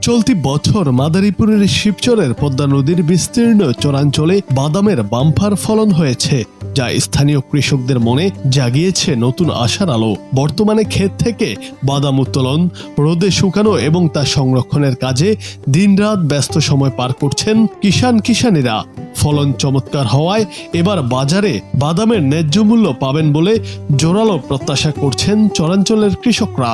চলতি বছর মাদারীপুরের শিবচরের পদ্মা নদীর বিস্তীর্ণ চরাঞ্চলে বাদামের বাম্পার ফলন হয়েছে, যা স্থানীয় কৃষকদের মনে জাগিয়েছে নতুন আশার আলো। বর্তমানে ক্ষেত থেকে বাদাম উত্তোলন, রোদে শুকানো এবং তা সংরক্ষণের কাজে দিনরাত ব্যস্ত সময় পার করছেন কিষাণীরা। ফলন চমৎকার হওয়ায় এবার বাজারে বাদামের ন্যায্য মূল্য পাবেন বলে জোরালো প্রত্যাশা করছেন চরাঞ্চলের কৃষকরা।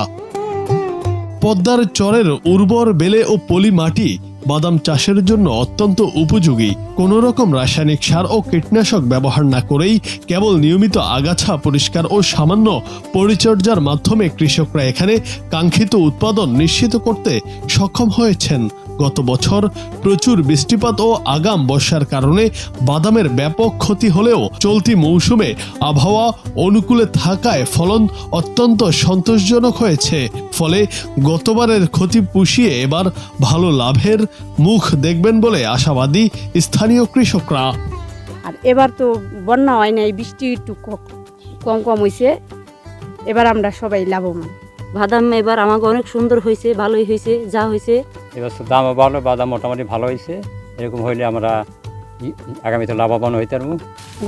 পদ্মার চরের উর্বর বেলে ও পলি মাটি বাদাম চাষের জন্য অত্যন্ত উপযোগী। কোনো রকম রাসায়নিক সার ও কীটনাশক ব্যবহার না করেই কেবল নিয়মিত আগাছা পরিষ্কার ও সামান্য পরিচর্যার মাধ্যমে কৃষকরা এখানে কাঙ্ক্ষিত উৎপাদন নিশ্চিত করতে সক্ষম হয়েছেন। গত বছর প্রচুর বৃষ্টিপাত ও আগাম বর্ষার কারণে বাদামের ব্যাপক ক্ষতি হলেও চলতি মৌসুমে আবহাওয়া অনুকূলে থাকায় ফলন অত্যন্ত সন্তোষজনক হয়েছে। ফলে গতবারের ক্ষতি পুষিয়ে এবার ভালো লাভের মুখ দেখবেন বলে আশাবাদী স্থানীয় কৃষকরা। আর এবার তো বন্যা হয় নাই, বৃষ্টি একটু কম হয়েছে, এবার আমরা সবাই লাভবান। বাদাম এবার আমাকে অনেক সুন্দর হয়েছে, ভালোই হয়েছে, যা হয়েছে। এবার দামও ভালো, বাদাম মোটামুটি ভালো হয়েছে। এরকম হইলে আমরা আগামীতে লাভবান হইতে পারবো।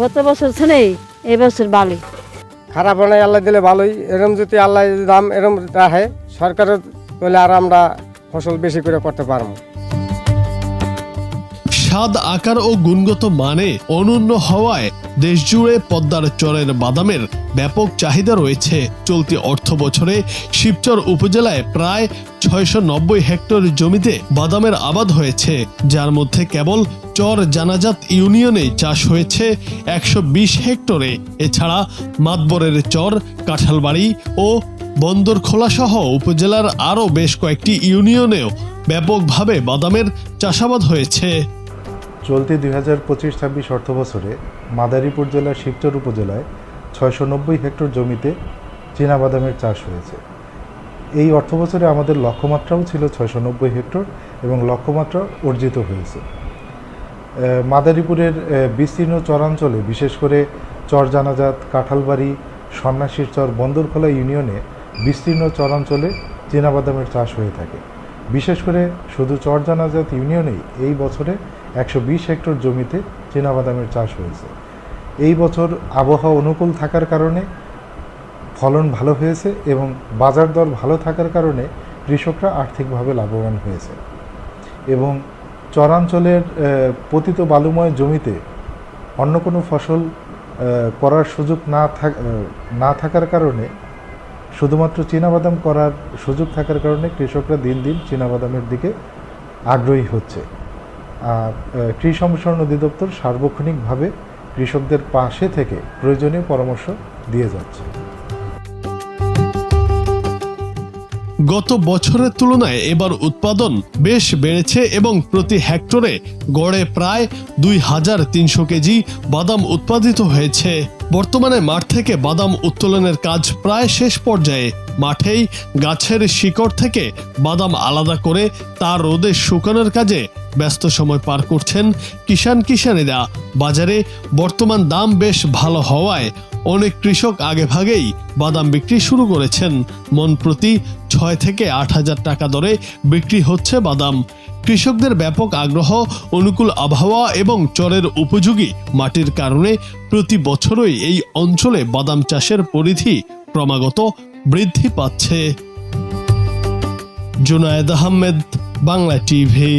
গত বছর ছিল, এই বছর ভালোই। খারাপ হয় আল্লাহ দিলে ভালোই। এরকম যদি আল্লাহ দাম এরকম রাখে সরকারের, তাহলে আর আমরা ফসল বেশি করে করতে পারবো। স্বাদ, আকার ও গুণগত মানে অনন্য হওয়ায় দেশজুড়ে পদ্মার চরের বাদামের ব্যাপক চাহিদা রয়েছে। চলতি অর্থ বছরে শিবচর উপজেলায় প্রায় 690 হেক্টর জমিতে বাদামের আবাদ হয়েছে, যার মধ্যে কেবল চর জানাজাত ইউনিয়নে চাষ হয়েছে 120 হেক্টরে। এছাড়া মাতবরের চর, কাঁঠালবাড়ি ও বন্দরখোলা সহ উপজেলার আরও বেশ কয়েকটি ইউনিয়নেও ব্যাপকভাবে বাদামের চাষাবাদ হয়েছে। চলতি 2025-26 অর্থ বছরে মাদারীপুর জেলার শিবচর উপজেলায় 690 হেক্টর জমিতে চীনাবাদামের চাষ হয়েছে। এই অর্থ বছরে আমাদের লক্ষ্যমাত্রাও ছিল 690 হেক্টর এবং লক্ষ্যমাত্রা অর্জিত হয়েছে। মাদারীপুরের বিস্তীর্ণ চরাঞ্চলে, বিশেষ করে চর জানাজাত, কাঁঠালবাড়ি, সন্ন্যাসীর চর, বন্দরখোলা ইউনিয়নে বিস্তীর্ণ চরাঞ্চলে চীনাবাদামের চাষ হয়ে থাকে। বিশেষ করে শুধু চর জানাজাত ইউনিয়নেই এই বছরে 120 হেক্টর জমিতে চীনাবাদামের চাষ হয়েছে। এই বছর আবহাওয়া অনুকূল থাকার কারণে ফলন ভালো হয়েছে এবং বাজার দর ভালো থাকার কারণে কৃষকরা আর্থিকভাবে লাভবান হয়েছে। এবং চরাঞ্চলের পতিত বালুময় জমিতে অন্য কোনো ফসল করার সুযোগ না থাকার কারণে, শুধুমাত্র চীনাবাদাম করার সুযোগ থাকার কারণে কৃষকরা দিন দিন চীনাবাদামের দিকে আগ্রহী হচ্ছে। আর কৃষি সম্প্রসারণ অধিদপ্তর সার্বক্ষণিকভাবে কৃষকদের পাশে থেকে প্রয়োজনীয় পরামর্শ দিয়ে যাচ্ছে। গত বছরের তুলনায় এবার উৎপাদন বেশ বেড়েছে এবং প্রতি হেক্টরে গড়ে প্রায় 2300 কেজি বাদাম উৎপাদিত হয়েছে। বর্তমানে মাঠ থেকে বাদাম উত্তোলনের কাজ প্রায় শেষ পর্যায়ে। মাঠেই গাছের শিকড় থেকে বাদাম আলাদা করে তা রোদে শুকানোর কাজে ব্যস্ত সময় পার করছেন কিষাণীরা। বাজারে বর্তমান দাম বেশ ভালো হওয়ায় অনেক কৃষক আগেভাগেই বাদাম বিক্রি শুরু করেছেন। মন প্রতি 6 থেকে 8 হাজার টাকা দরে বিক্রি হচ্ছে বাদাম। কৃষকদের ব্যাপক আগ্রহ, অনুকূল আবহাওয়া এবং চরের উপযোগী মাটির কারণে প্রতি বছরই এই অঞ্চলে বাদাম চাষের পরিধি ক্রমাগত বৃদ্ধি পাচ্ছে। জুনায়েদ আহমেদ, বাংলা টিভি।